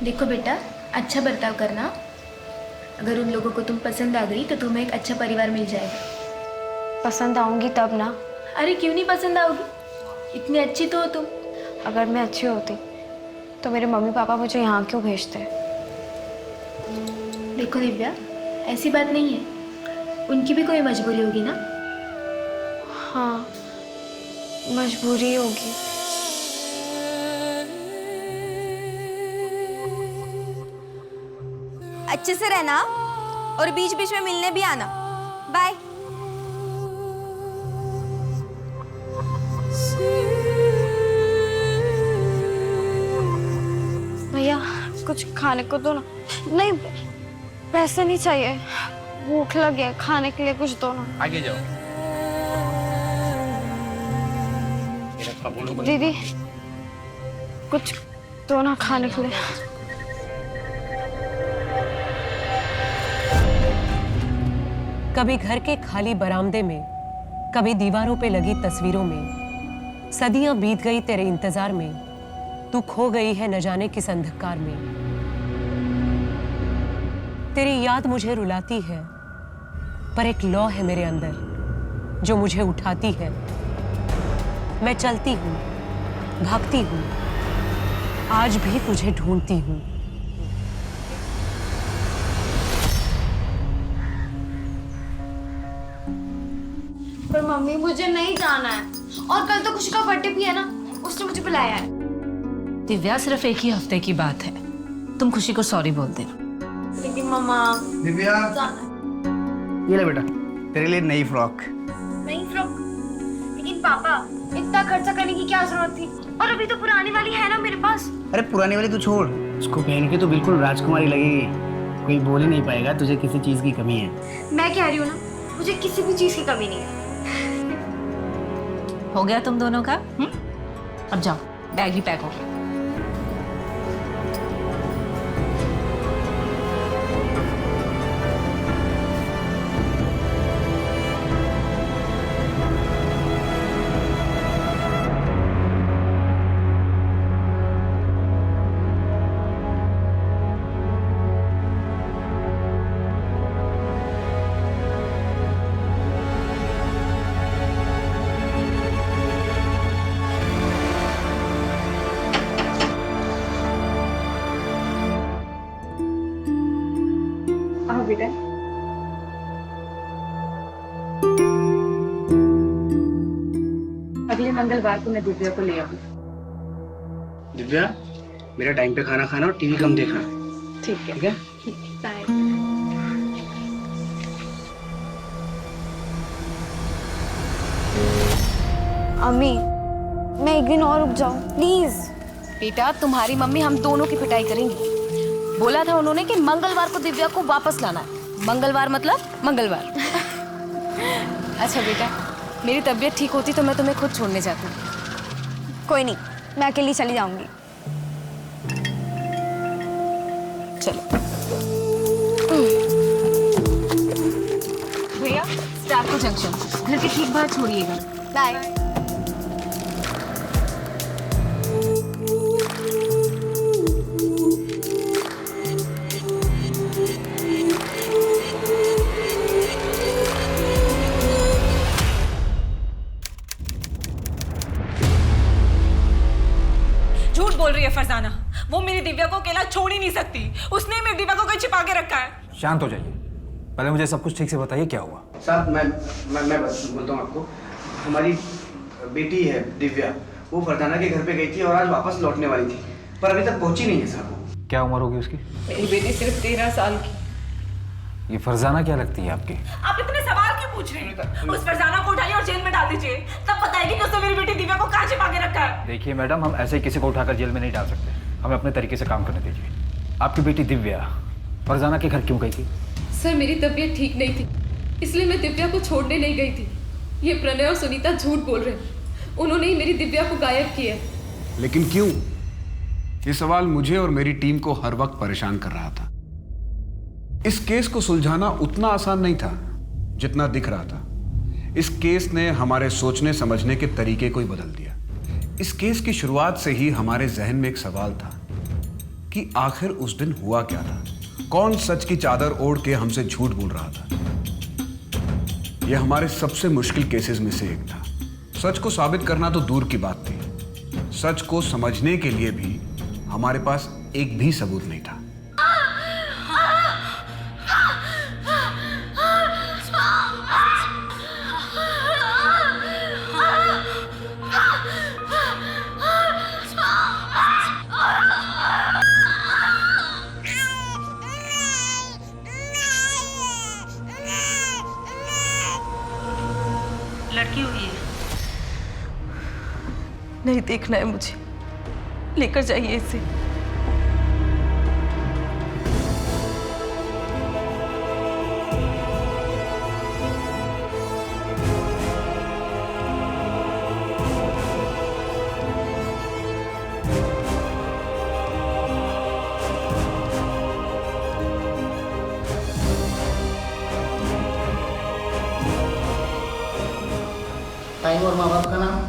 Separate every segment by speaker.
Speaker 1: देखो बेटा, अच्छा बर्ताव करना। अगर उन लोगों को तुम पसंद आ गई तो तुम्हें एक अच्छा परिवार मिल जाएगा।
Speaker 2: पसंद आऊंगी तब ना।
Speaker 1: अरे क्यों नहीं पसंद आओगी? इतनी अच्छी तो हो तुम।
Speaker 2: अगर मैं अच्छी होती तो मेरे मम्मी पापा मुझे यहाँ क्यों भेजते?
Speaker 1: देखो दिव्या, ऐसी बात नहीं है, उनकी भी कोई मजबूरी होगी ना।
Speaker 2: हाँ, मजबूरी होगी।
Speaker 3: अच्छे से रहना और बीच बीच में मिलने भी आना। बाय।
Speaker 2: भैया कुछ खाने को दो ना। नहीं, पैसे नहीं चाहिए, भूख लगी है, खाने के लिए कुछ दो ना।
Speaker 4: आगे जाओ।
Speaker 2: दीदी कुछ दो ना खाने के लिए।
Speaker 5: कभी घर के खाली बरामदे में, कभी दीवारों पे लगी तस्वीरों में, सदियां बीत गई तेरे इंतजार में, तू खो गई है न जाने किस अंधकार में। तेरी याद मुझे रुलाती है, पर एक लौ है मेरे अंदर जो मुझे उठाती है। मैं चलती हूँ, भागती हूँ, आज भी तुझे ढूंढती हूँ।
Speaker 2: पर मम्मी मुझे नहीं जाना है, और कल तो खुशी का बर्थडे भी है ना, उसने मुझे बुलाया है।
Speaker 6: दिव्या, सिर्फ एक ही हफ्ते की बात है, तुम खुशी को सॉरी बोल देना।
Speaker 2: लेकिन मम्मा
Speaker 7: दिव्या, ये ले बेटा, तेरे लिए नई फ्रॉक।
Speaker 2: नहीं फ्रॉक? लेकिन पापा, इतना खर्चा करने की क्या जरूरत थी? और अभी तो पुरानी वाली है ना मेरे पास।
Speaker 7: अरे पुरानी वाली तू छोड़, उसको पहन के तो बिल्कुल राजकुमारी लगेगी, कोई बोल ही नहीं पाएगा तुझे किसी चीज की कमी है।
Speaker 2: मैं कह रही हूँ ना, मुझे किसी भी चीज की कमी नहीं है।
Speaker 6: हो गया तुम दोनों का? अब जाओ, बैग ही पैक हो गया।
Speaker 1: बेटा, अगले मंगलवार को मैं दिव्या को ले आऊंगी।
Speaker 7: दिव्या, मेरा टाइम पे खाना खाना और टीवी कम देखना।
Speaker 1: ठीक है।
Speaker 7: ठीक है?
Speaker 1: बाय।
Speaker 2: अम्मी, मैं एक दिन और रुक जाऊं प्लीज।
Speaker 3: बेटा, तुम्हारी मम्मी हम दोनों की पिटाई करेंगी। बोला था उन्होंने कि मंगलवार को दिव्या को वापस लाना है। मंगलवार मतलब मंगलवार। अच्छा बेटा, मेरी तबीयत ठीक होती तो मैं तुम्हें खुद छोड़ने जाती।
Speaker 2: कोई नहीं, मैं अकेली चली जाऊंगी।
Speaker 3: चलो भैया, स्टाफो जंक्शन घर के ठीक बाहर छोड़िएगा।
Speaker 2: बाय।
Speaker 8: झूठ बोल रही है फरजाना, वो मेरी दिव्या को अकेला छोड़ ही नहीं सकती। उसने मेरी दिव्या को कहीं छिपा के रखा है।
Speaker 4: शांत हो जाइए, पहले मुझे सब कुछ ठीक से बताइए क्या हुआ।
Speaker 7: साहब, मैं बोलता हूँ आपको, हमारी बेटी है दिव्या, वो फरजाना के घर पे गई थी और आज वापस लौटने वाली थी, पर अभी तक पहुंची नहीं है साहब।
Speaker 4: क्या उम्र होगी उसकी?
Speaker 8: मेरी बेटी सिर्फ 13 साल की।
Speaker 4: ये फरजाना क्या लगती है आपकी?
Speaker 8: आप इतने सवाल क्यों पूछ रहे हैं? उस फरजाना को उठाइए और जेल में डाल दीजिए, तब बताएगी कि उसने मेरी बेटी दिव्या को कहाँ छिपा के रखा है।
Speaker 4: देखिए मैडम, हम ऐसे ही किसी को उठाकर जेल में नहीं डाल सकते, हमें अपने तरीके से काम करने दीजिए। आपकी बेटी दिव्या फरजाना के घर क्यों गई थी?
Speaker 9: सर, मेरी तबीयत ठीक नहीं थी, इसलिए मैं दिव्या को छोड़ने नहीं गई थी। ये प्रणय और सुनीता झूठ बोल रहे हैं, उन्होंने ही मेरी दिव्या को गायब किया।
Speaker 10: लेकिन क्यों? ये सवाल मुझे और मेरी टीम को हर वक्त परेशान कर रहा था। इस केस को सुलझाना उतना आसान नहीं था जितना दिख रहा था। इस केस ने हमारे सोचने समझने के तरीके को ही बदल दिया। इस केस की शुरुआत से ही हमारे जहन में एक सवाल था, कि आखिर उस दिन हुआ क्या था, कौन सच की चादर ओढ़ के हमसे झूठ बोल रहा था। यह हमारे सबसे मुश्किल केसेस में से एक था। सच को साबित करना तो दूर की बात थी, सच को समझने के लिए भी हमारे पास एक भी सबूत नहीं था।
Speaker 6: लड़की हुई है।
Speaker 8: नहीं देखना है मुझे, लेकर जाइए इसे।
Speaker 7: टाइम और माँ बाप का नाम?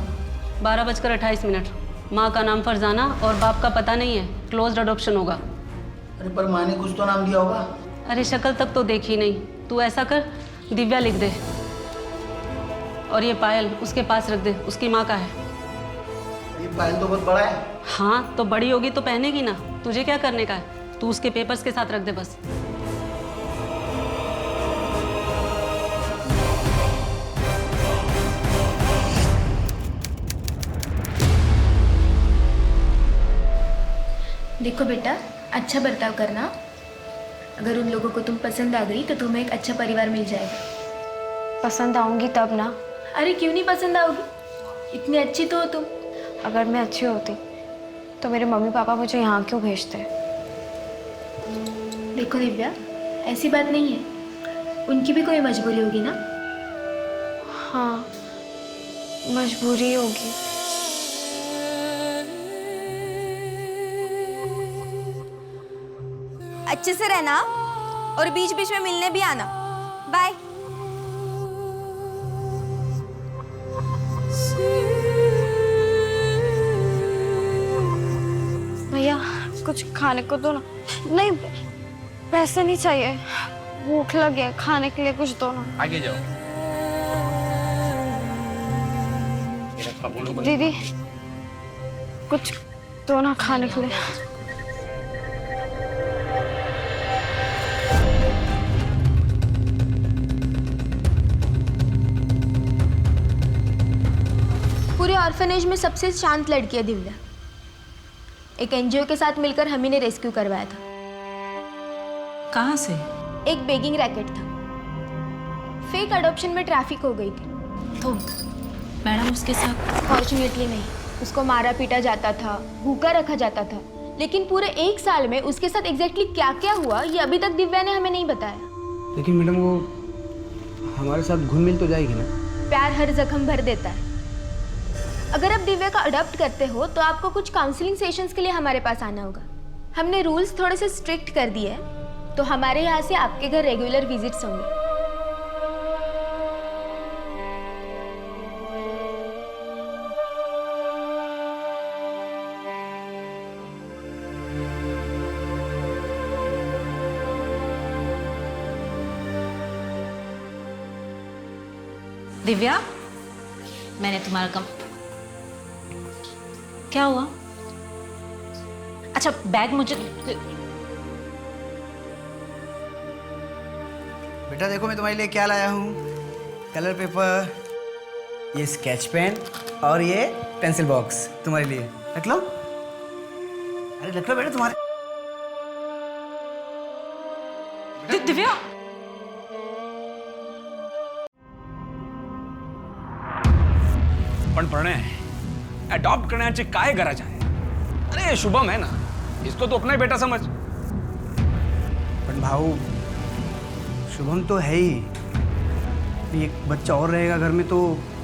Speaker 11: 12:28। माँ का नाम फरजाना और बाप का पता नहीं है, क्लोज्ड अडॉप्शन होगा।
Speaker 7: अरे पर माँ ने कुछ तो नाम दिया होगा।
Speaker 11: अरे शक्ल तक तो देखी नहीं। तू ऐसा कर, दिव्या लिख दे और ये पायल उसके पास रख दे, उसकी माँ का है।
Speaker 7: ये पायल तो बहुत बड़ा है।
Speaker 11: हाँ तो बड़ी होगी तो पहनेगी ना, तुझे क्या करने का है। तू उसके पेपर्स के साथ रख दे बस।
Speaker 1: देखो बेटा, अच्छा बर्ताव करना। अगर उन लोगों को तुम पसंद आ गई तो तुम्हें एक अच्छा परिवार मिल जाएगा।
Speaker 2: पसंद आऊंगी तब ना।
Speaker 1: अरे क्यों नहीं पसंद आओगी, इतनी अच्छी तो हो तुम।
Speaker 2: अगर मैं अच्छी होती तो मेरे मम्मी पापा मुझे यहाँ क्यों भेजते?
Speaker 1: देखो दिव्या, ऐसी बात नहीं है, उनकी भी कोई मजबूरी होगी ना।
Speaker 2: हाँ, मजबूरी होगी।
Speaker 12: अच्छे से रहना और बीच बीच में मिलने भी आना। बाय।
Speaker 2: भैया कुछ खाने को दो ना। नहीं, पैसे नहीं चाहिए, भूख लगी है, खाने के लिए कुछ दो ना।
Speaker 4: आगे जाओ।
Speaker 2: दीदी कुछ दो ना खाने के लिए।
Speaker 1: पूरे ऑर्फनेज में सबसे शांत लड़की है दिव्या। एक एनजीओ के साथ मिलकर हम ही ने रेस्क्यू करवाया था।
Speaker 6: कहाँ से?
Speaker 1: एक बेगिंग रैकेट था, फेक अडॉप्शन में ट्रैफिक हो गई थी।
Speaker 6: तो मैडम उसके साथ?
Speaker 1: फॉर्चुनेटली नहीं, उसको मारा पीटा जाता था, भूखा रखा जाता था। लेकिन पूरे 1 साल में उसके साथ एग्जैक्टली क्या क्या हुआ ये अभी तक दिव्या ने हमें नहीं बताया।
Speaker 7: लेकिन मैडम वो हमारे साथ घुल मिल तो जाएगी ना?
Speaker 1: प्यार हर जख्म भर देता है। अगर आप दिव्या का अडॉप्ट करते हो तो आपको कुछ काउंसलिंग सेशंस के लिए हमारे पास आना होगा। हमने रूल्स थोड़े से स्ट्रिक्ट कर दिए हैं, तो हमारे यहाँ से आपके घर रेगुलर विजिट्स होंगे।
Speaker 6: दिव्या, मैंने तुम्हारा क्या हुआ? अच्छा बैग मुझे।
Speaker 7: बेटा देखो मैं तुम्हारे लिए क्या लाया हूँ। कलर पेपर, ये स्केच पेन और ये पेंसिल बॉक्स तुम्हारे लिए। रख लो। अरे रख लो बेटा तुम्हारे।
Speaker 6: दिव्या
Speaker 10: पण प्रणय अडॉप्ट करण्याची काय गरज आहे? अरे शुभम है ना, इसको तो अपना ही बेटा समझ।
Speaker 7: पण भाऊ, शुभम तो है ही। एक बच्चा और रहेगा घर में तो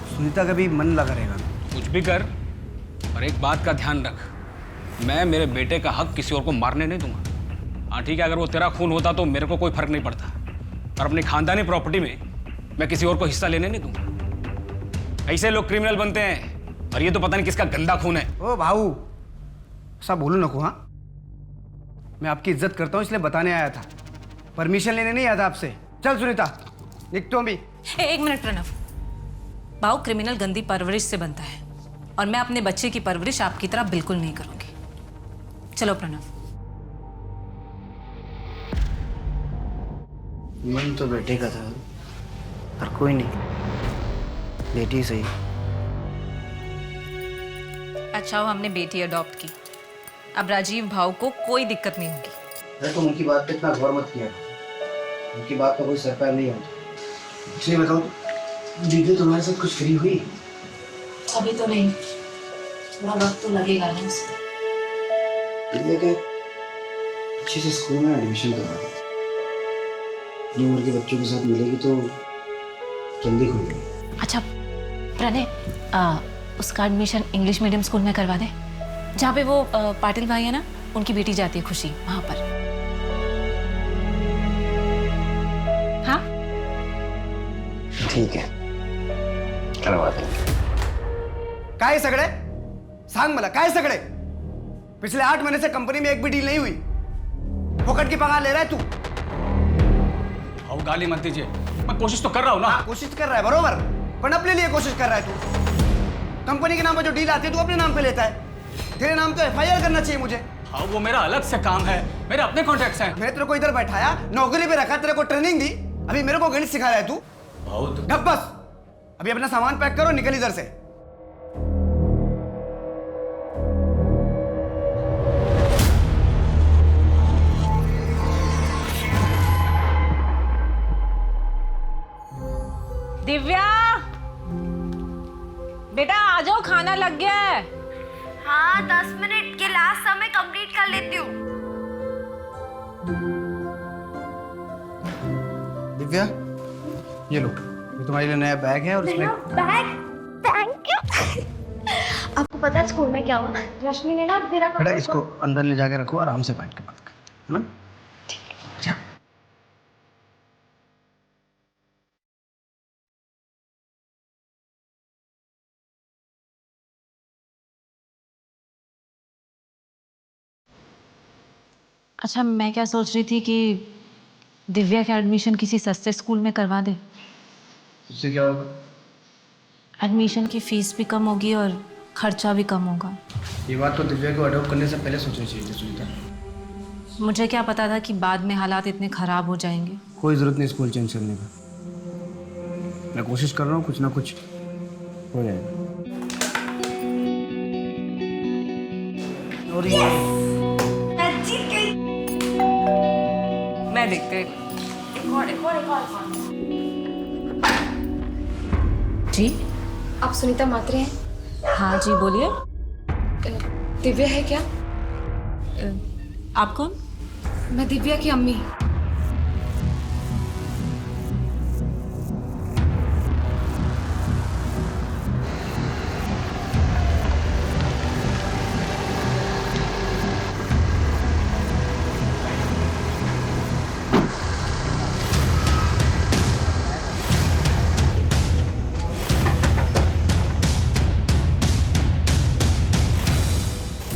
Speaker 7: सुनीता का भी मन लगा रहेगा।
Speaker 13: कुछ भी कर, और एक बात का ध्यान रख, मैं मेरे बेटे का हक किसी और को मारने नहीं दूंगा। हाँ ठीक है, अगर वो तेरा खून होता तो मेरे को कोई फर्क नहीं पड़ता, पर अपनी खानदानी प्रॉपर्टी में मैं किसी और को हिस्सा लेने नहीं दूंगा। ऐसे लोग क्रिमिनल बनते हैं, और ये तो पता नहीं किसका गंदा खून है।
Speaker 7: ओ भाऊ, ऐसा बोलो नको। हाँ मैं आपकी इज्जत करता हूँ इसलिए बताने आया था, परमिशन लेने नहीं आया था आपसे। चल सुनीता, निक तो भी।
Speaker 6: एक मिनट प्रणव, भाव क्रिमिनल गंदी परवरिश से बनता है और मैं अपने बच्चे की परवरिश आपकी तरह बिल्कुल नहीं करूंगी। चलो प्रणव।
Speaker 7: मन तो बेटे का था, पर कोई नहीं, बेटी सही।
Speaker 6: अच्छा हो हमने बेटी अडॉप्ट की, अब राजीव भाव को कोई दिक्कत नहीं होगी।
Speaker 7: अरे तुम उनकी बात पे इतना गौर मत किया, उनकी बात का कोई सर पैर नहीं होता। इसलिए बताओ, दीदी तुम्हारे साथ कुछ फ्री हुई?
Speaker 6: अभी तो नहीं, थोड़ा वक्त तो लगेगा ना उसे।
Speaker 7: दीदी के अच्छे से स्कूल में एडमिशन करवा दो, अपनी उम्र के बच्चों के साथ मिलेगी तो जल्दी खुल जाएगी।
Speaker 6: अच्छा प्रणय, उसका एडमिशन इंग्लिश मीडियम स्कूल में करवा दे, जहाँ पे वो पाटिल भाई है ना, उनकी बेटी जाती है खुशी, वहां पर। हाँ
Speaker 7: ठीक है, करवा देंगे। काय सगळे सांग मला, काय सगळे? पिछले 8 महीने से कंपनी में एक भी डील नहीं हुई, फोकट की पगार ले रहा है तू।
Speaker 13: आओ गाली मत दीजिए, मैं कोशिश तो कर रहा हूँ ना।
Speaker 7: कोशिश कर रहा है बरोबर, पर अपने लिए कोशिश कर रहा है तू। कंपनी के नाम पर जो डील आती है तू अपने नाम पे लेता है। तेरे नाम तो FIR करना चाहिए मुझे।
Speaker 13: हाँ वो मेरा अलग से काम है, मेरे अपने कॉन्ट्रैक्ट्स हैं।
Speaker 7: मैं तेरे को इधर बैठाया, नौकरी पे रखा, तेरे को ट्रेनिंग दी, अभी मेरे को गणित सिखा रहा है तू। ढप बस, अभी अपना सामान पैक करो, निकल इधर से।
Speaker 6: दिव्या, बेटा आ जाओ, खाना लग गया है।
Speaker 12: हाँ 10 मिनट के लास्ट समय कंप्लीट कर लेती हूँ।
Speaker 7: दिव्या, ये लो, ये तुम्हारे लिए नया बैग है और इसमें
Speaker 2: बैग, थैंक यू। आपको पता है स्कूल में क्या हुआ? रश्मि ने ना मेरा
Speaker 7: बेटा इसको अंदर ले जाके रखो, आराम से बैठ के बात कर, है ना?
Speaker 6: अच्छा मैं क्या सोच रही थी कि दिव्या का एडमिशन किसी सस्ते स्कूल में करवा दे।
Speaker 7: उससे क्या होगा?
Speaker 6: एडमिशन की फीस भी कम होगी और खर्चा भी कम होगा।
Speaker 7: ये बात तो दिव्या को अडॉप्ट करने से पहले सोचनी चाहिए सुनीता।
Speaker 6: मुझे क्या पता था कि बाद में हालात इतने खराब हो जाएंगे।
Speaker 7: कोई जरूरत नहीं स्कूल चेंज करने का, मैं कोशिश कर रहा हूँ, कुछ ना कुछ हो जाएगा। और
Speaker 6: मैं देखते जी।
Speaker 9: आप सुनीता मात्रे हैं?
Speaker 6: हाँ जी बोलिए।
Speaker 9: दिव्या है क्या?
Speaker 6: आप कौन?
Speaker 9: मैं दिव्या की अम्मी।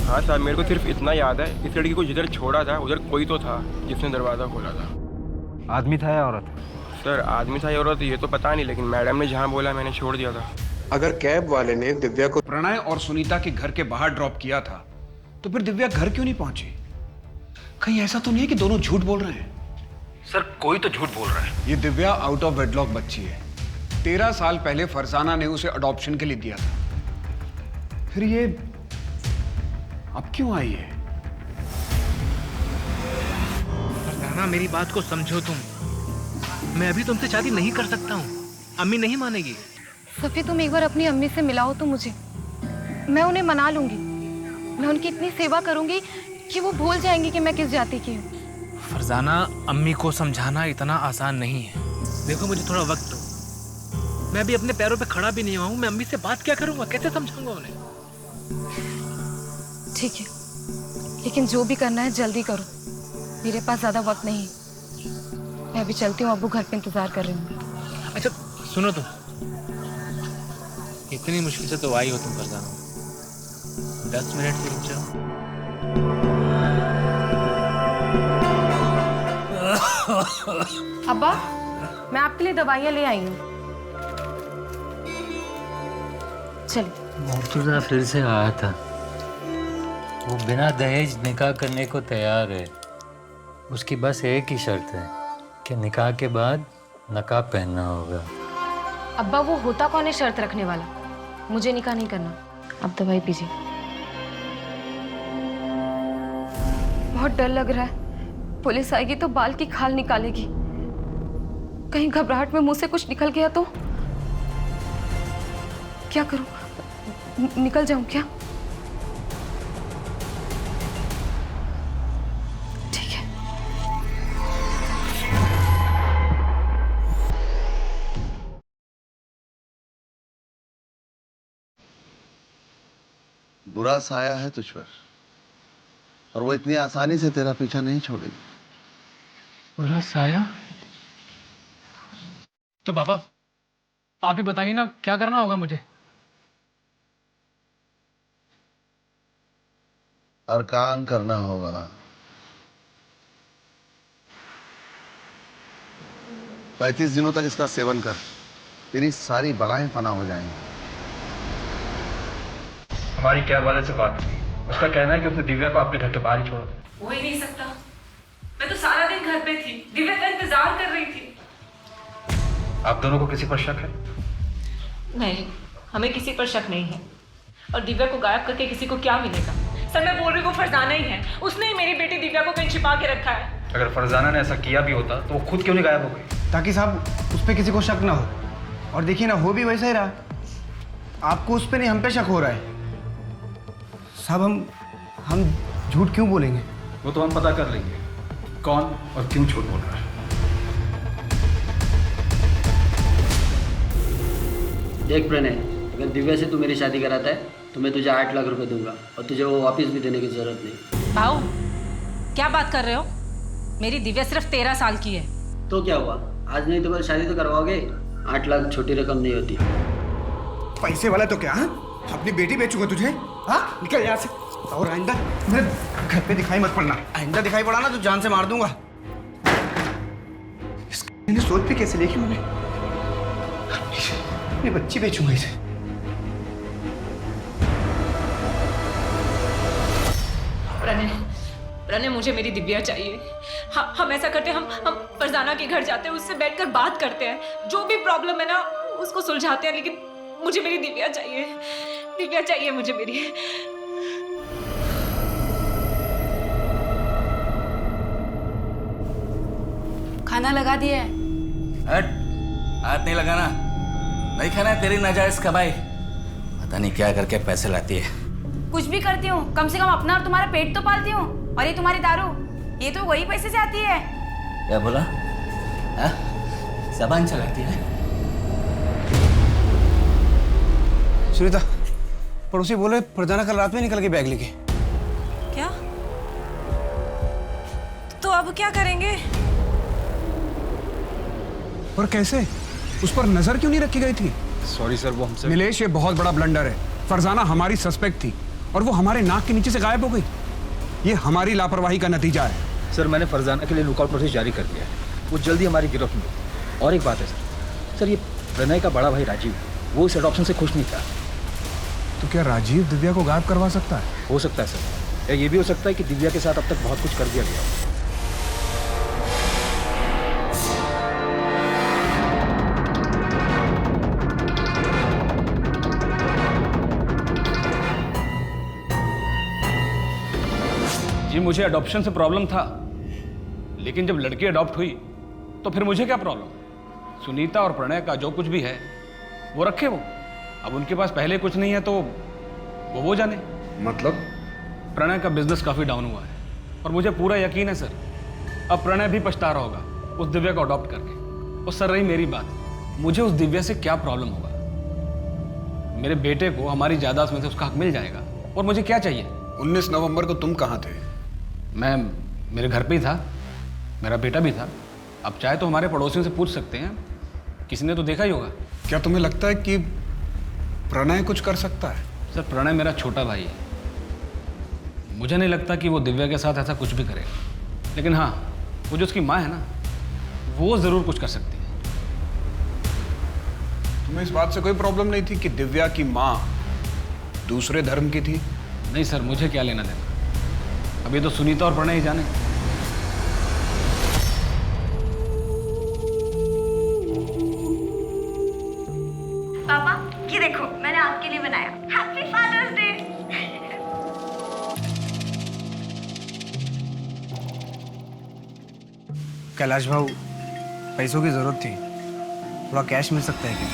Speaker 14: हाँ सर, मेरे को सिर्फ इतना याद है, इस लड़की को जिधर छोड़ा था उधर कोई तो था जिसने दरवाज़ा खोला था।
Speaker 4: आदमी था या औरत?
Speaker 14: सर आदमी था या औरत ये तो पता नहीं, लेकिन मैडम ने जहाँ बोला मैंने छोड़ दिया था।
Speaker 10: अगर कैब वाले ने दिव्या को प्रणय और सुनीता के घर के बाहर ड्रॉप किया था तो फिर दिव्या घर क्यों नहीं पहुंची? कहीं ऐसा तो नहीं है कि दोनों झूठ बोल रहे हैं?
Speaker 4: सर कोई तो झूठ बोल रहा है।
Speaker 10: ये दिव्या आउट ऑफ वेडलॉक बच्ची है। 13 साल पहले फरजाना ने उसे अडॉप्शन के लिए दिया था, फिर ये अब क्यों आई है?
Speaker 15: फरजाना मेरी बात को समझो तुम, मैं अभी तुमसे शादी नहीं कर सकता हूँ, अम्मी नहीं मानेगी।
Speaker 2: सफी तुम एक बार अपनी अम्मी से मिलाओ तो मुझे, मैं उन्हें मना लूंगी। मैं उनकी इतनी सेवा करूंगी कि वो भूल जाएंगी कि मैं किस जाति की हूँ।
Speaker 15: फरजाना अम्मी को समझाना इतना आसान नहीं है। देखो मुझे थोड़ा वक्त दो, मैं अभी अपने पैरों पे खड़ा भी नहीं हुआ हूँ। मैं अम्मी से बात क्या करूंगा, कैसे समझाऊंगा उन्हें?
Speaker 2: ठीक है, लेकिन जो भी करना है जल्दी करो, मेरे पास ज्यादा वक्त नहीं है। मैं अभी चलती हूँ, अब्बू घर पे इंतजार कर रही हूँ।
Speaker 15: अच्छा सुनो तुम, इतनी मुश्किल से तो आई हो तुम फरजाना, 10 मिनट रुक जाओ।
Speaker 2: अब्बा, मैं आपके लिए दवाइयाँ ले आई हूँ। चलिए।
Speaker 16: मुर्तजा फिर से आया था। वो बिना दहेज निकाह करने को तैयार है। उसकी बस एक ही शर्त है कि निकाह के बाद नकाब पहनना होगा।
Speaker 2: अब्बा, वो होता कौन है शर्त रखने वाला? मुझे निकाह नहीं करना। अब दवाई पीजिए। बहुत डर लग रहा है। पुलिस आएगी तो बाल की खाल निकालेगी। कहीं घबराहट में मुंह से कुछ निकल गया तो क्या करूं? निकल जाऊं क्या? ठीक है।
Speaker 17: बुरा साया है तुझ पर और वो इतनी आसानी से तेरा पीछा नहीं छोड़ेगी।
Speaker 15: बुरा साया? तो पापा आप ही बताइए ना, क्या करना होगा मुझे?
Speaker 17: अरकान करना होगा। 35 दिनों तक इसका सेवन कर, तेरी सारी बलाएं फना हो जाएंगी।
Speaker 4: हमारी कैब वाले से बात हुई, उसका कहना है कि उसने दिव्या को अपने घर के बाहर ही छोड़ा।
Speaker 8: हो ही नहीं सकता। मैं तो सारा दिन घर पे थी, दिव्या का इंतजार कर रही थी।
Speaker 4: आप दोनों को किसी पर शक है?
Speaker 8: नहीं, हमें किसी पर शक नहीं है। और दिव्या को गायब करके किसी को क्या मिलेगा? सर, मैं बोल रही हूँ वो फरजाना ही है। उसने ही मेरी बेटी दिव्या को कहीं छिपा के रखा है।
Speaker 4: अगर फरजाना ने ऐसा किया भी होता तो वो खुद क्यों नहीं गायब हो गई?
Speaker 7: ताकि साहब उस पर किसी को शक ना हो। और देखिए ना, हो भी वैसा ही रहा। आपको उस पर नहीं, हम पे शक हो रहा है। साहब हम झूठ क्यों बोलेंगे?
Speaker 4: वो तो हम पता कर लेंगे कौन और क्यों झूठ बोल रहा है।
Speaker 18: देख प्रणय, अगर दिव्या से तू मेरी शादी कराता है तो मैं तुझे 8 लाख रुपए दूंगा और तुझे वो वापस भी देने की जरूरत नहीं।
Speaker 6: भाऊ, क्या बात कर रहे हो? मेरी दिव्या सिर्फ 13 साल की है।
Speaker 18: तो क्या हुआ, आज नहीं तो कल शादी तो करवाओगे। 8 लाख छोटी रकम नहीं होती।
Speaker 7: पैसे वाला तो क्या? अपनी बेटी बेचूंगा तुझे? हाँ, निकल यहाँ से। और आइंदा मेरे घर पे दिखाई मत पड़ना। आइंदा दिखाई पड़ा ना तो जान से मार दूंगा। मैंने सोच भी कैसे लिखी मैंने? अपनी बच्ची बेचूंगा इसे।
Speaker 8: प्रणय, मुझे मेरी दिव्या चाहिए। हम ऐसा करते हैं, हम फरजाना के घर जाते हैं, उससे बैठकर बात करते हैं, जो भी प्रॉब्लम है ना उसको सुलझाते हैं। लेकिन मुझे मेरी दिव्या चाहिए। दिव्या चाहिए मुझे मेरी।
Speaker 3: खाना लगा दिया है।
Speaker 19: हट, हाथ नहीं लगाना। नहीं खाना है तेरी नाजायज कमाई। पता नहीं क्या करके पैसे लाती है।
Speaker 3: कुछ भी करती हूँ, कम से कम अपना और तुम्हारा पेट तो पालती हूँ। और ये तुम्हारी दारू, ये तो वही पैसे से आती है।
Speaker 19: क्या बोला? ज़बान चलाती है।
Speaker 7: सुनीता, पड़ोसी बोले फरजाना कल रात में निकल के बैग लेके।
Speaker 8: क्या? तो अब क्या करेंगे?
Speaker 10: पर कैसे? उस पर नजर क्यों नहीं रखी गई थी?
Speaker 14: सॉरी सर, वो हमसे।
Speaker 10: नीलेश, ये बहुत बड़ा ब्लंडर है। फरजाना हमारी सस्पेक्ट थी और वो हमारे नाक के नीचे से गायब हो गई। ये हमारी लापरवाही का नतीजा है।
Speaker 4: सर, मैंने फरजाना के लिए लुकआउट नोटिस जारी कर दिया है। वो जल्दी हमारी गिरफ्त में होगी। और एक बात है सर, ये प्रणय का बड़ा भाई राजीव, वो इस एडॉप्शन से खुश नहीं था।
Speaker 10: तो क्या राजीव दिव्या को गायब करवा सकता है?
Speaker 4: हो सकता है सर, या ये भी हो सकता है कि दिव्या के साथ अब तक बहुत कुछ कर दिया गया हो। जी, मुझे अडॉप्शन से प्रॉब्लम था, लेकिन जब लड़की अडॉप्ट हुई तो फिर मुझे क्या प्रॉब्लम? सुनीता और प्रणय का जो कुछ भी है वो रखे वो। अब उनके पास पहले कुछ नहीं है तो वो जाने।
Speaker 10: मतलब?
Speaker 4: प्रणय का बिजनेस काफ़ी डाउन हुआ है और मुझे पूरा यकीन है सर, अब प्रणय भी पछता रहा होगा उस दिव्या को अडॉप्ट करके। और सर, रही मेरी बात, मुझे उस दिव्या से क्या प्रॉब्लम होगा? मेरे बेटे को हमारी जायदाद में से उसका हक मिल जाएगा और मुझे क्या चाहिए?
Speaker 10: 19 नवंबर को तुम कहाँ थे?
Speaker 4: मैं मेरे घर पे ही था, मेरा बेटा भी था। अब चाहे तो हमारे पड़ोसियों से पूछ सकते हैं, किसी ने तो देखा ही होगा।
Speaker 10: क्या तुम्हें लगता है कि प्रणय कुछ कर सकता है?
Speaker 4: सर, प्रणय मेरा छोटा भाई है, मुझे नहीं लगता कि वो दिव्या के साथ ऐसा कुछ भी करेगा। लेकिन हाँ, वो जो उसकी माँ है ना, वो ज़रूर कुछ कर सकती है।
Speaker 10: तुम्हें इस बात से कोई प्रॉब्लम नहीं थी कि दिव्या की माँ दूसरे धर्म की थी?
Speaker 4: नहीं सर, मुझे क्या लेना देना, अभी तो सुनीता और प्रणय ही जाने।
Speaker 12: पापा ये देखो मैंने आपके लिए बनाया, हैप्पी फादर्स डे।
Speaker 7: कैलाश भाऊ, पैसों की जरूरत थी, थोड़ा कैश मिल सकता है क्या?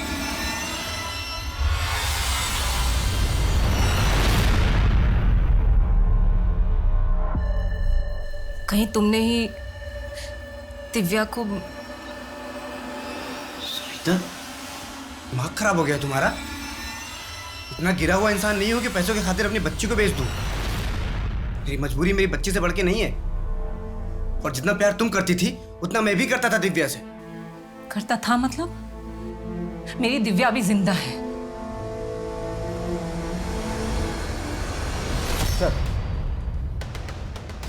Speaker 6: कहीं तुमने ही दिव्या को?
Speaker 7: सुनीता, दिमाग खराब हो गया तुम्हारा? इतना गिरा हुआ इंसान नहीं हो कि पैसों के खातिर अपनी बच्ची को बेच दूं। मेरी मजबूरी मेरी बच्ची से बढ़ के नहीं है, और जितना प्यार तुम करती थी उतना मैं भी करता था दिव्या से।
Speaker 6: करता था मतलब? मेरी दिव्या अभी जिंदा है।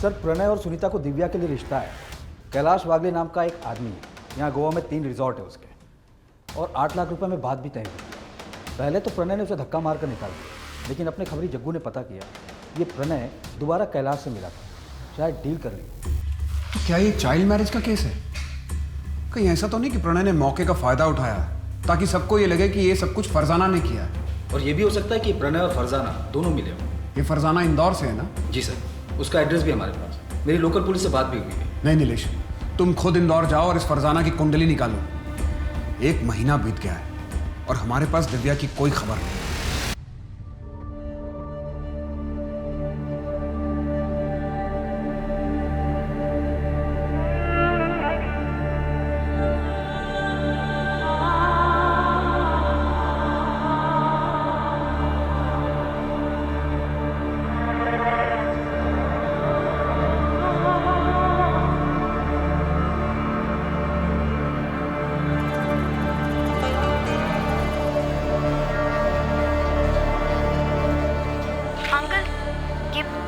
Speaker 20: सर, प्रणय और सुनीता को दिव्या के लिए रिश्ता है। कैलाश वागले नाम का एक आदमी है, यहाँ गोवा में 3 रिजॉर्ट है उसके, और 8 लाख रुपए में बात भी तय हुई। पहले तो प्रणय ने उसे धक्का मार कर निकाल दिया, लेकिन अपने खबरी जग्गू ने पता किया ये प्रणय दोबारा कैलाश से मिला था, शायद डील कर ली।
Speaker 10: तो क्या ये चाइल्ड मैरिज का केस है? कहीं ऐसा तो नहीं कि प्रणय ने मौके का फायदा उठाया ताकि सबको ये लगे कि ये सब कुछ फरजाना ने किया है?
Speaker 20: और ये भी हो सकता है कि प्रणय और फरजाना दोनों मिले हों।
Speaker 10: ये फरजाना इंदौर से है ना?
Speaker 20: जी सर, उसका एड्रेस भी हमारे पास, मेरी लोकल पुलिस से बात भी हुई है।
Speaker 10: नहीं नीलेश, तुम खुद इंदौर जाओ और इस फरजाना की कुंडली निकालो। 1 महीना बीत गया है और हमारे पास दिव्या की कोई खबर नहीं।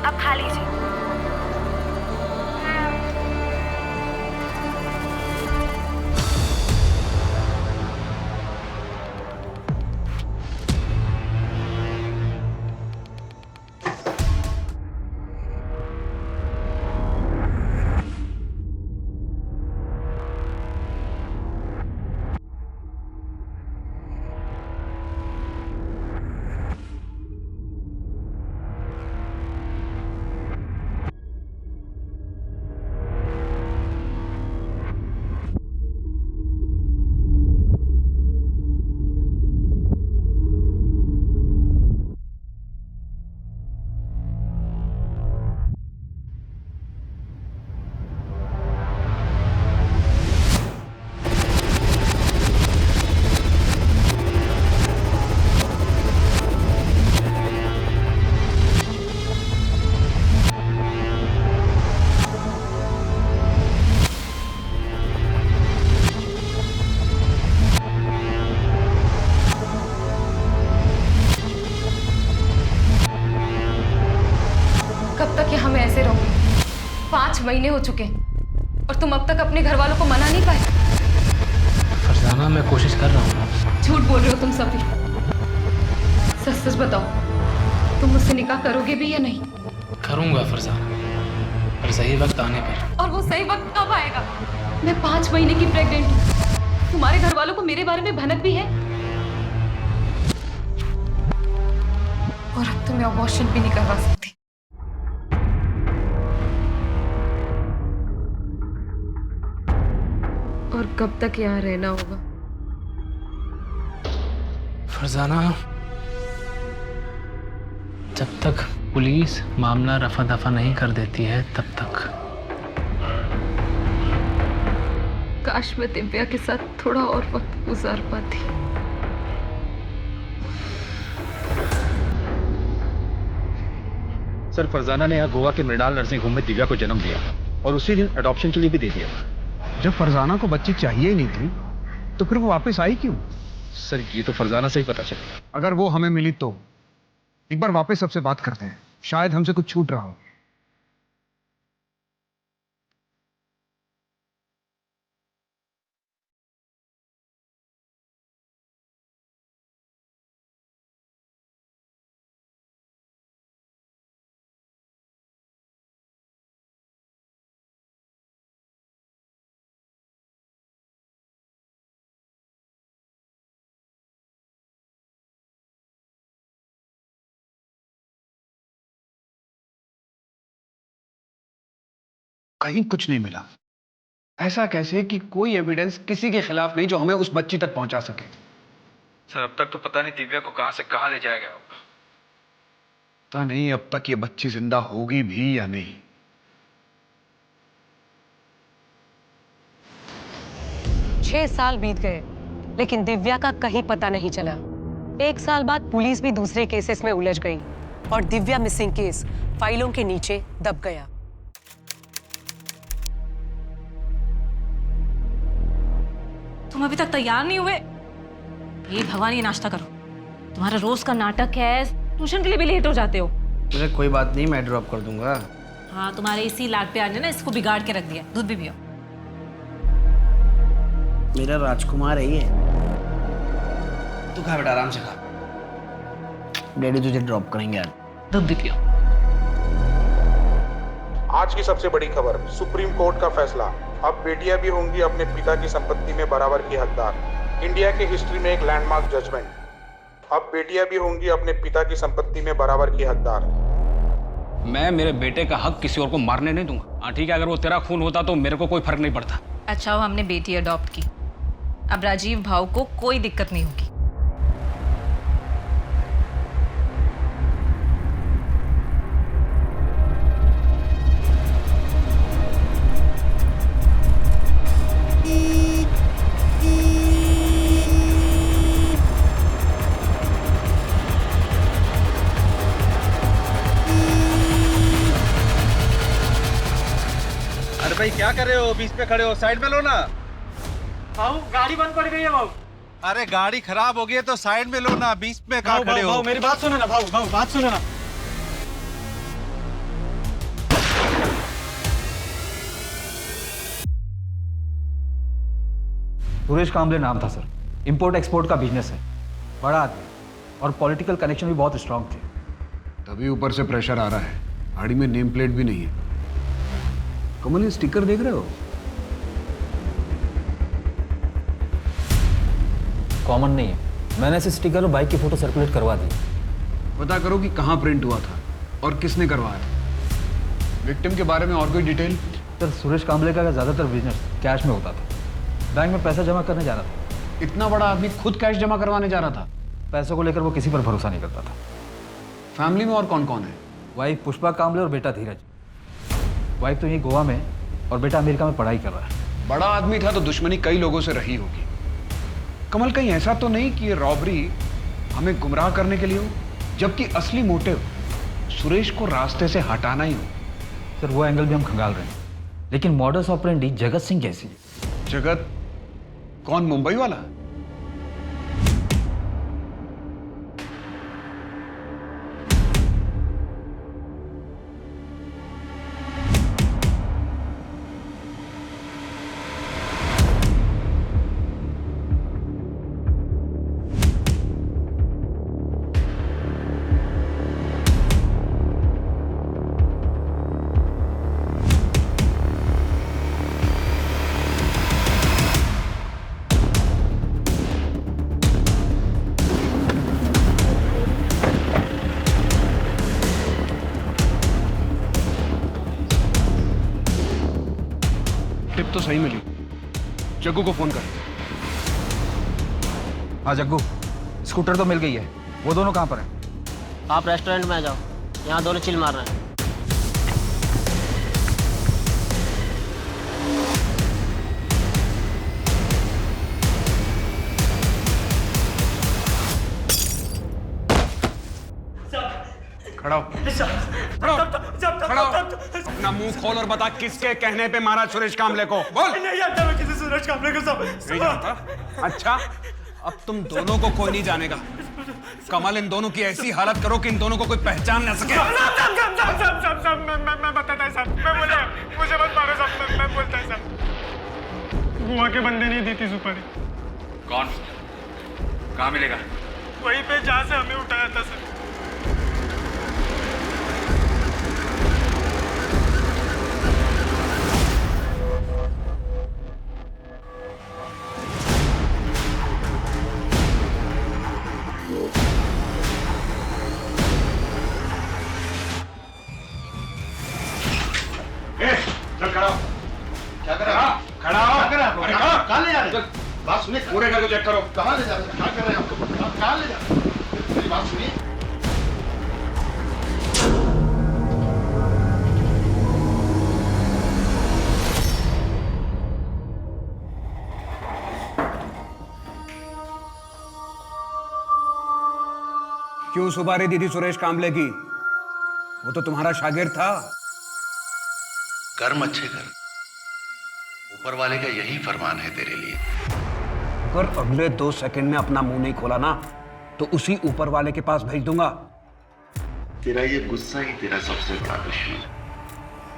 Speaker 12: अब खा लीजिए।
Speaker 2: कब तक यहाँ मैं ऐसे रहूंगी? 5 महीने हो चुके हैं और तुम अब तक अपने घर वालों को मना नहीं पाए।
Speaker 15: फरजाना, मैं कोशिश कर रहा हूँ।
Speaker 2: झूठ बोल रहे हो तुम सभी। सच सच बताओ, तुम मुझसे निकाह करोगे भी या नहीं?
Speaker 15: करूंगा फरजाना, पर सही वक्त आने पर।
Speaker 2: और वो सही वक्त कब आएगा? मैं 5 महीने की प्रेग्नेंट हूँ। तुम्हारे घर वालों को मेरे बारे में भनक भी है, और अब तो मैं अबॉर्शन भी नहीं करवा सकती। और कब तक यहाँ रहना होगा?
Speaker 15: फरजाना, जब तक पुलिस मामला रफा दफा नहीं कर देती है तब तक।
Speaker 2: काश मैं दिव्या के साथ थोड़ा और वक्त गुजार पाती।
Speaker 21: सर, फरजाना ने यहाँ गोवा के मृणाल नर्सिंग होम में दिव्या को जन्म दिया और उसी दिन अडॉप्शन के लिए भी दे दिया।
Speaker 10: जब फरजाना को बच्ची चाहिए ही नहीं थी तो फिर वो वापस आई क्यों?
Speaker 21: सर, ये तो फरजाना से ही पता चला।
Speaker 10: अगर वो हमें मिली तो एक बार वापस सबसे बात करते हैं, शायद हमसे कुछ छूट रहा हो। कहीं कुछ नहीं मिला। ऐसा कैसे कि कोई एविडेंस किसी के खिलाफ नहीं जो हमें उस बच्ची तक पहुंचा सके?
Speaker 21: सर अब तक तो पता नहीं दिव्या को कहां से कहां ले जाया गया होगा।
Speaker 10: पता नहीं अब तक ये बच्ची जिंदा होगी भी या नहीं।
Speaker 5: 6 साल बीत गए लेकिन दिव्या का कहीं पता नहीं चला। 1 साल बाद पुलिस भी दूसरे केसेस में उलझ गई और दिव्या मिसिंग केस फाइलों के नीचे दब गया।
Speaker 8: तुम अभी तक तैयार नहीं हुए? ये भगवान, ये नाश्ता करो। तुम्हारा रोज का नाटक है, ट्यूशन के लिए भी लेट हो जाते हो।
Speaker 7: मुझे कोई बात नहीं, मैं ड्रॉप कर दूंगा।
Speaker 8: हाँ, तुम्हारे इसी लाड प्यार ने ना इसको बिगाड़ के रख दिया। दूध भी पियो।
Speaker 7: मेरा राजकुमार है ये। तू खा बेटा, आराम से खा। डैडी तुझे ड्रॉप करेंगे यार।
Speaker 8: दूध भी पियो।
Speaker 22: आज की सबसे बड़ी खबर, सुप्रीम कोर्ट का फैसला। अब बेटियां भी होंगी अपने पिता की संपत्ति में बराबर की हकदार। इंडिया की हिस्ट्री में एक लैंडमार्क जजमेंट। अब बेटियां भी होंगी अपने पिता की संपत्ति में बराबर की हकदार।
Speaker 13: मैं मेरे बेटे का हक किसी और को मारने नहीं दूंगा। हाँ ठीक है, अगर वो तेरा खून होता तो मेरे को कोई फर्क नहीं पड़ता।
Speaker 8: अच्छा हो हमने बेटी अडॉप्ट की। अब राजीव भाव को कोई दिक्कत नहीं होगी।
Speaker 21: अरे भाई क्या कर रहे हो? बीच पे खड़े हो, साइड में लो ना।
Speaker 23: भाऊ गाड़ी बंद पड़ गई है भाऊ।
Speaker 21: अरे गाड़ी खराब हो गई है तो साइड में लो ना, बीच में कहाँ खड़े हो?
Speaker 23: मेरी बात सुनो ना भाऊ, बात सुनो ना।
Speaker 20: सुरेश कांबले नाम था सर। इंपोर्ट एक्सपोर्ट का बिजनेस है, बड़ा आदमी और पॉलिटिकल कनेक्शन भी बहुत स्ट्रांग थे।
Speaker 10: तभी ऊपर से प्रेशर आ रहा है। गाड़ी में नेम प्लेट भी नहीं है। कमल, ये स्टिकर देख रहे हो?
Speaker 20: कॉमन नहीं है। मैंने इसे स्टिकर और बाइक की फोटो सर्कुलेट करवा दी।
Speaker 10: पता करो कि कहाँ प्रिंट हुआ था और किसने करवाया। विक्टिम के बारे में और कोई डिटेल?
Speaker 20: सर, सुरेश कांबले का ज़्यादातर बिजनेस कैश में होता था। बैंक में पैसा जमा करने जा रहा था।
Speaker 10: इतना बड़ा आदमी खुद कैश जमा करवाने जा रहा था?
Speaker 20: पैसों को लेकर वो किसी पर भरोसा नहीं करता था।
Speaker 10: फैमिली में और कौन कौन है?
Speaker 20: वाइफ पुष्पा कांबले और बेटा धीरज। वाइफ तो यही गोवा में और बेटा अमेरिका में पढ़ाई कर रहा है।
Speaker 10: बड़ा आदमी था तो दुश्मनी कई लोगों से रही होगी। कमल, कहीं ऐसा तो नहीं कि ये रॉबरी हमें गुमराह करने के लिए हो, जबकि असली मोटिव सुरेश को रास्ते से हटाना ही हो?
Speaker 20: सर, वो एंगल भी हम खंगाल रहे हैं, लेकिन मॉडस ऑपरेंडी जगत सिंह जैसी है।
Speaker 10: जगत कौन? मुंबई वाला? टिप तो सही मिली। जग्गू को फोन कर।
Speaker 20: हाँ जग्गू, स्कूटर तो मिल गई है। वो दोनों कहाँ पर हैं?
Speaker 18: आप रेस्टोरेंट में आ जाओ, यहाँ दोनों चिल मार रहे हैं।
Speaker 10: खड़ा हो। खड़ा हो। अपना मुंह खोल और बता किसके कहने पे मारा सुरेश कांबले को? बोल।
Speaker 23: नहीं जानता मैं किसी सुरेश कांबले को। सब
Speaker 10: नहीं जानता? अच्छा, अब तुम दोनों को कोई नहीं जानेगा। कमल, इन दोनों की ऐसी हालत करो कि इन दोनों को कोई पहचान न सके।
Speaker 23: मैं बताता है साहब, मैं बोले मुझे मत मारो साहब, मैं बोलता है साहब। गोवा के बंदे नहीं दी थी सुपारी।
Speaker 21: कौन? कहाँ मिलेगा?
Speaker 23: वहीं पे जहाँ से हमें उठाया था सर।
Speaker 10: खड़ा हो।
Speaker 17: क्या कर रहा है?
Speaker 10: खड़ा हो।
Speaker 17: क्या कर रहा है?
Speaker 10: अरे खड़ा।
Speaker 17: कहाँ ले जा रहे हैं? बात सुनिए,
Speaker 10: पूरे घर को चेक करो।
Speaker 17: कहाँ ले जा रहे हैं? क्या कर रहे हैं आप? कहाँ ले जा रहे हैं? मेरी बात सुनिए।
Speaker 10: क्यों सुपारी दी थी सुरेश कामले की? वो तो तुम्हारा शागिर्द था।
Speaker 17: कर्म अच्छे कर, ऊपर वाले का यही फरमान है तेरे लिए।
Speaker 10: अगर अगले 2 सेकंड में अपना मुंह नहीं खोला ना तो उसी ऊपर वाले के पास भेज दूंगा।
Speaker 17: तेरा ये गुस्सा ही तेरा सबसे बड़ा दुश्मन है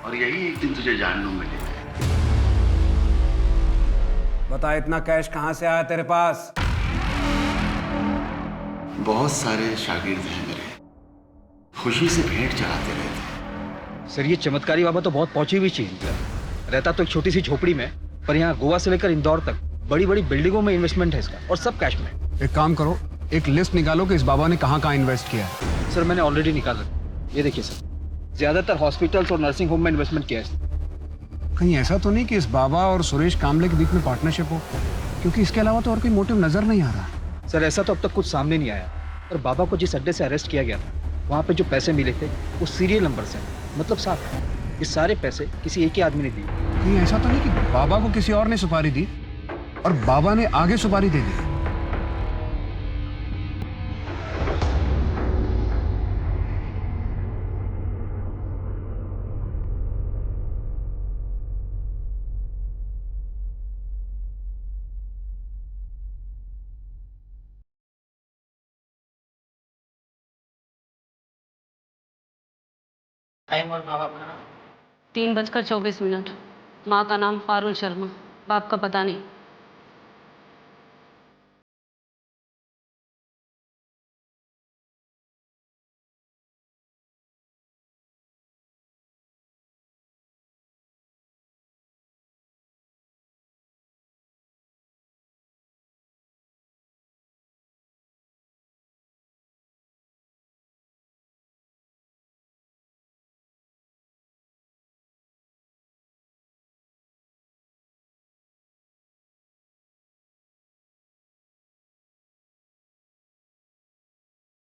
Speaker 17: और यही एक दिन तुझे जानने मिलेगा।
Speaker 10: बता, इतना कैश कहां से आया तेरे पास?
Speaker 17: बहुत सारे शागिर्द हैं मेरे, खुशी से भेंट चढ़ाते रहते हैं।
Speaker 20: सर ये चमत्कारी बाबा तो बहुत पहुंची हुई चीज है। रहता तो एक छोटी सी झोपड़ी में, पर यहाँ गोवा से लेकर इंदौर तक बड़ी बड़ी बिल्डिंगों में इन्वेस्टमेंट है इसका, और सब कैश में।
Speaker 10: एक काम करो, एक लिस्ट निकालो कि इस बाबा ने कहां कहां इन्वेस्ट किया है।
Speaker 20: सर मैंने ऑलरेडी निकाला, ये देखिए सर, ज्यादातर हॉस्पिटल्स और नर्सिंग होम में इन्वेस्टमेंट किया है।
Speaker 10: कहीं ऐसा तो नहीं कि इस बाबा और सुरेश कामले के बीच में पार्टनरशिप हो? क्योंकि इसके अलावा तो और कोई मोटिव नजर नहीं आ रहा।
Speaker 20: सर ऐसा तो अब तक कुछ सामने नहीं आया, पर बाबा को जिस अड्डे से अरेस्ट किया गया था वहाँ पे जो पैसे मिले थे वो सीरियल नंबर से, मतलब साफ है ये सारे पैसे किसी एक ही आदमी ने दिए।
Speaker 10: कहीं ऐसा तो नहीं कि बाबा को किसी और ने सुपारी दी और बाबा ने आगे सुपारी दे दी?
Speaker 18: टाइम और भाव आपका?
Speaker 1: 3:24। माँ का नाम पारुल शर्मा, बाप का पता नहीं।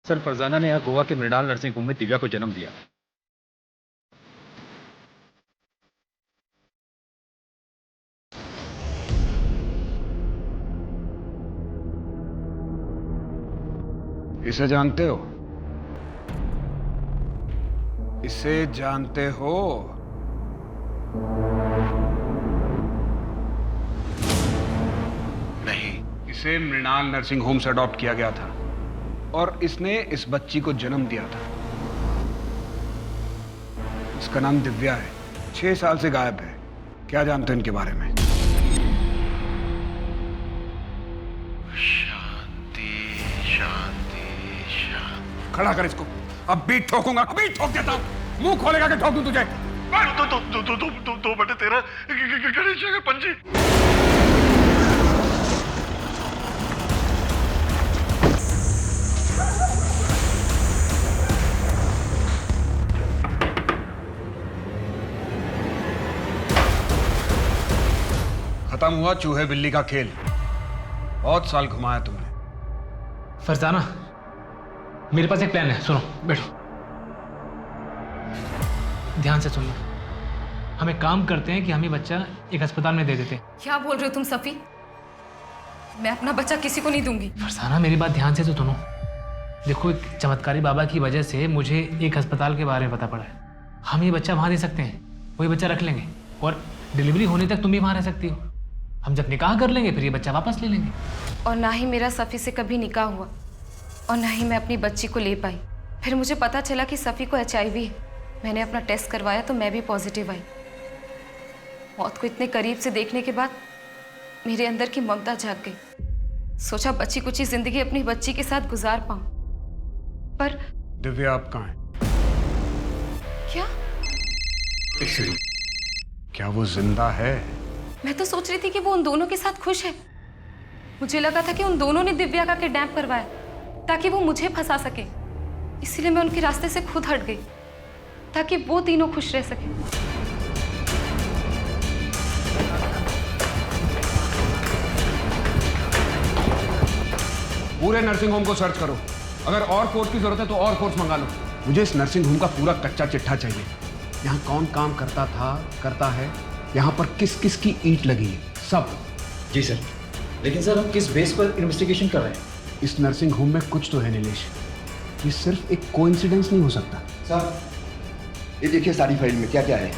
Speaker 21: सर फरजाना ने यहाँ गोवा के मृणाल नर्सिंग होम में दिव्या को जन्म दिया।
Speaker 10: इसे जानते हो? इसे जानते हो?
Speaker 17: नहीं।
Speaker 10: इसे मृणाल नर्सिंग होम से अडॉप्ट किया गया था और इसने इस बच्ची को जन्म दिया था। इसका नाम दिव्या है, 6 साल से गायब है। क्या जानते हो इनके बारे में?
Speaker 17: शांति शांति शांति।
Speaker 10: खड़ा कर इसको, अब भी ठोकूंगा, अभी ठोक देता हूं। मुंह खोलेगा कि ठोक दूं तुझे?
Speaker 17: 2/13 गणेश जी का पंजी।
Speaker 10: खत्म हुआ चूहे बिल्ली का खेल। बहुत साल घुमाया तुमने।
Speaker 15: फरजाना, मेरे पास एक प्लान है, सुनो, बैठो, ध्यान से सुनना। हम एक काम करते हैं कि हम ये बच्चा एक अस्पताल में दे देते हैं।
Speaker 3: क्या बोल रहे हो तुम सफी? मैं अपना बच्चा किसी को नहीं दूंगी।
Speaker 15: फरजाना मेरी बात ध्यान से तो सुनो। देखो, एक चमत्कारी बाबा की वजह से मुझे एक अस्पताल के बारे में पता पड़ा है। हम ये बच्चा वहाँ दे सकते हैं, वही बच्चा रख लेंगे और डिलीवरी होने तक तुम भी वहाँ रह सकती हो। हम जब निकाह कर लेंगे फिर ये बच्चा वापस ले लेंगे।
Speaker 3: और ना ही मेरा सफ़ी से कभी निकाह हुआ और ना ही मैं अपनी बच्ची को ले पाई। फिर मुझे पता चला कि सफ़ी को HIV है। मैंने अपना टेस्ट करवाया तो मैं भी पॉजिटिव आई। मौत को इतने करीब से देखने के बाद मेरे अंदर की ममता जाग गई। सोचा बच्ची कुछ ही जिंदगी अपनी बच्ची के साथ गुजार पाऊं, पर
Speaker 10: दिव्या आप कहाँ हैं?
Speaker 3: क्या?
Speaker 10: क्या वो जिंदा है?
Speaker 3: मैं तो सोच रही थी कि वो उन दोनों के साथ खुश है। मुझे लगा था कि उन दोनों ने दिव्या का किडनैप करवाया ताकि वो मुझे फंसा सके। इसीलिए मैं उनके रास्ते से खुद हट गई ताकि वो तीनों खुश रह सके।
Speaker 10: पूरे नर्सिंग होम को सर्च करो। अगर और फोर्स की जरूरत है तो और फोर्स मंगा लो। मुझे इस नर्सिंग होम का पूरा कच्चा चिट्ठा चाहिए। यहाँ कौन काम करता था, करता है, यहाँ पर किस किस की ईंट लगी है, सब।
Speaker 20: जी सर, लेकिन सर हम किस बेस पर इन्वेस्टिगेशन कर रहे हैं?
Speaker 10: इस नर्सिंग होम में कुछ तो है नीलेश। ये सिर्फ एक कोइंसिडेंस नहीं हो सकता।
Speaker 9: सर ये देखिए सारी फाइल में क्या क्या है।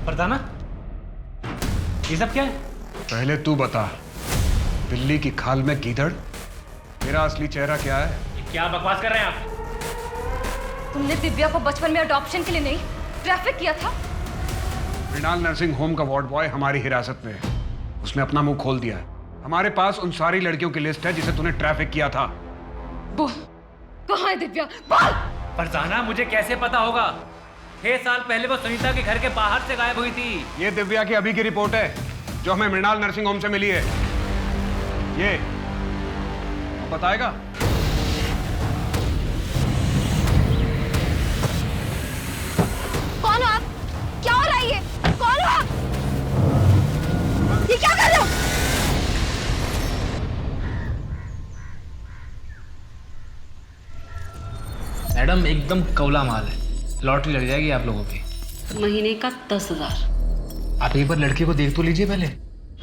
Speaker 15: फरजाना, ये सब क्या है?
Speaker 10: पहले तू बता, दिल्ली की खाल में गीदड़, तेरा असली चेहरा क्या है?
Speaker 15: क्या बकवास कर रहे हैं आप?
Speaker 2: तुमने दिव्या को बचपन में अडॉप्शन के लिए नहीं, ट्रैफिक किया था।
Speaker 10: मृणाल नर्सिंग होम का वार्ड बॉय हमारी हिरासत में है। उसने अपना मुंह खोल दिया है। हमारे पास उन सारी लड़कियों की लिस्ट है जिसे तूने ट्रैफिक किया था।
Speaker 2: बोल, कहाँ है दिव्या? बोल।
Speaker 15: फरजाना, मुझे कैसे पता होगा? 6 साल पहले वो सुनीता के घर के बाहर से गायब हुई थी।
Speaker 10: ये दिव्या की अभी की रिपोर्ट है जो हमें मृणाल नर्सिंग होम से मिली है। ये बताएगा?
Speaker 2: कौन हो आप? क्या हो रहा है ये? कौन हो आप? ये क्या कर रहे हो?
Speaker 15: मैडम एकदम कौला माल है, लॉटरी लग जाएगी आप लोगों की।
Speaker 1: महीने का 10,000।
Speaker 15: आप एक बार लड़की को देख तो लीजिए पहले।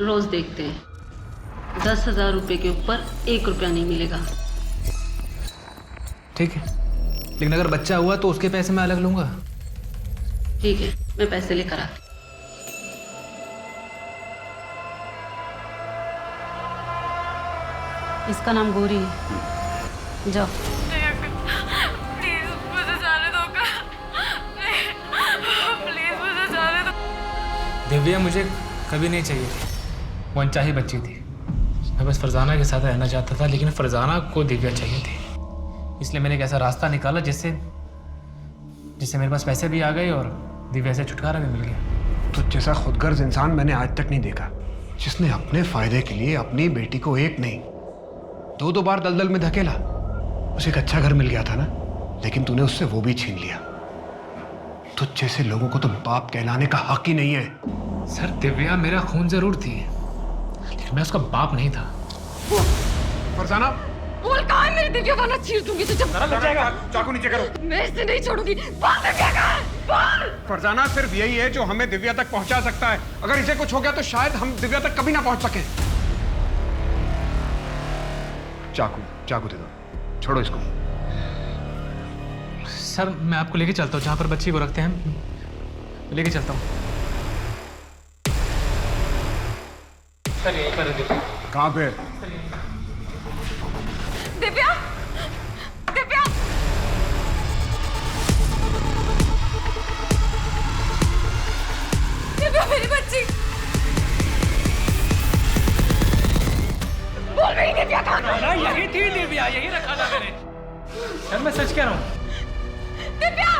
Speaker 1: रोज देखते हैं। 10,000 रुपए के ऊपर 1 रुपया नहीं मिलेगा।
Speaker 15: ठीक है, लेकिन अगर बच्चा हुआ तो उसके पैसे मैं अलग लूंगा।
Speaker 1: ठीक है, मैं पैसे लेकर आती। इसका नाम गौरी है। जाओ।
Speaker 2: प्लीज मुझे जाने दो। प्लीज मुझे जाने दो।
Speaker 15: दिव्या मुझे कभी नहीं चाहिए थी, वो अनचाही बच्ची थी। मैं बस फरजाना के साथ रहना चाहता था, लेकिन फरजाना को दिव्या चाहिए थी। इसलिए मैंने एक ऐसा रास्ता निकाला जिससे मेरे पास पैसे भी आ गए और दिव्या से छुटकारा भी मिल गया।
Speaker 10: तो जैसा खुदगर्ज इंसान मैंने आज तक नहीं देखा, जिसने अपने फायदे के लिए अपनी बेटी को एक नहीं 2-2 बार दलदल में धकेला। उसे एक अच्छा घर मिल गया था ना, लेकिन तूने उससे वो भी छीन लिया। तुझ जैसे लोगों को तो बाप कहलाने का हक ही नहीं है।
Speaker 15: सर, दिव्या मेरा खून जरूर थी, लेकिन मैं उसका बाप नहीं था।
Speaker 10: फरजाना,
Speaker 2: बोल, कहाँ है मेरी दिव्या? वरना चीर दूंगी तुझे।
Speaker 10: चाकू नीचे करो।
Speaker 2: मैं इसे नहीं छोड़ूंगी। बोल दिव्या कहाँ है? बोल।
Speaker 10: फरजाना, सिर्फ यही है जो हमें दिव्या तक पहुंचा सकता है। अगर इसे कुछ हो गया तो शायद हम दिव्या तक कभी ना पहुंच सके। चाकू दे दो, छोड़ो इसको।
Speaker 15: सर, मैं आपको लेके चलता हूँ जहाँ पर बच्ची को रखते हैं, लेके चलता हूँ। सर, यहीं पर है।
Speaker 10: कहाँ पे?
Speaker 2: दिव्या, दिव्या, दिव्या मेरी बच्ची। बोल रही दिव्या कहाँ है?
Speaker 15: यही थी दिव्या, यही रखा था मैंने। सर, मैं सच कह रहा हूँ।
Speaker 2: दिव्या!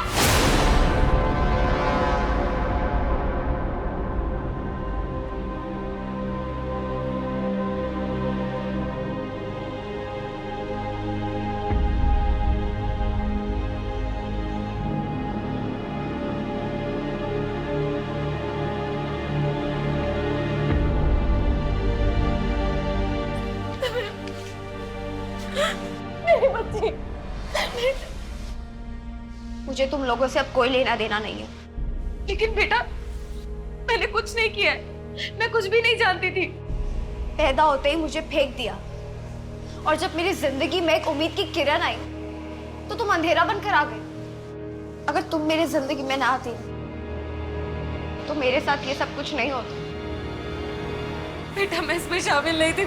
Speaker 2: मेरी बच्ची।
Speaker 12: मुझे तुम लोगों से अब कोई लेना देना नहीं है।
Speaker 2: लेकिन बेटा, मैंने कुछ नहीं किया है। मैं कुछ भी नहीं जानती थी।
Speaker 12: पैदा होते ही मुझे फेंक दिया, और जब मेरी जिंदगी में एक उम्मीद की किरण आई तो तुम अंधेरा बनकर आ गए। अगर तुम मेरी जिंदगी में ना आती तो मेरे साथ ये सब कुछ नहीं होता।
Speaker 2: बेटा, मैं इसमें शामिल नहीं थी।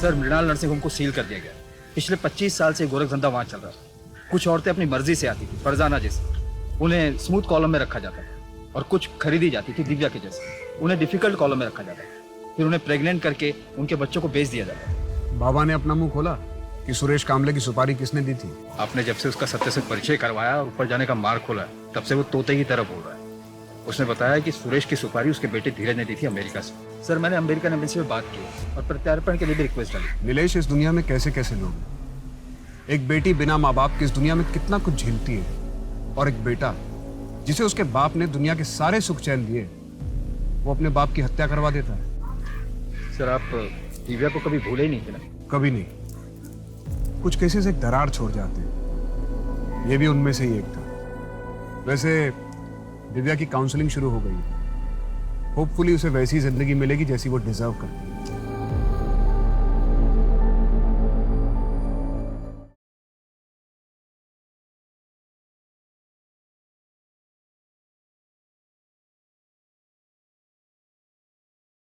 Speaker 20: सर, मृणाल नर्सिंग होम को सील कर दिया गया। पिछले 25 साल से गोरख धंधा वहाँ चल रहा था। कुछ औरतें अपनी मर्जी से आती थी, फरजाना जैसे, उन्हें स्मूथ कॉलम में रखा जाता था, और कुछ खरीदी जाती थी दिव्या के जैसे, उन्हें डिफिकल्ट कॉलम में रखा जाता था, फिर उन्हें प्रेग्नेंट करके उनके बच्चों को बेच दिया जाता था।
Speaker 10: बाबा ने अपना मुंह खोला कि सुरेश कामले की सुपारी किसने दी थी।
Speaker 20: आपने जब से उसका सत्य से परिचय करवाया और ऊपर जाने का मार्ग खोला, तब से वो तोते की तरह बोल रहा है। उसने बताया कि सुरेश की सुपारी उसके बेटे धीरज ने दी थी अमेरिका से। सर, मैंने अमेरिकन एम्बेसी में बात की और प्रत्यार्पण के लिए भी रिक्वेस्ट डाली।
Speaker 10: नीलेश, इस दुनिया में कैसे कैसे लोग हैं। एक बेटी बिना माँ बाप के इस दुनिया में कितना कुछ झेलती है, और एक बेटा जिसे उसके बाप ने दुनिया के सारे सुख चैन दिए, वो अपने बाप की हत्या करवा देता है।
Speaker 20: सर, आप दिव्या को कभी भूले ही नहीं थे ना?
Speaker 10: कभी नहीं। कुछ केसेस एक दरार छोड़ जाते हैं, ये भी उनमें से ही एक था। वैसे दिव्या की काउंसलिंग शुरू हो गई है। होपफुली उसे वैसी जिंदगी मिलेगी जैसी वो डिजर्व करती है।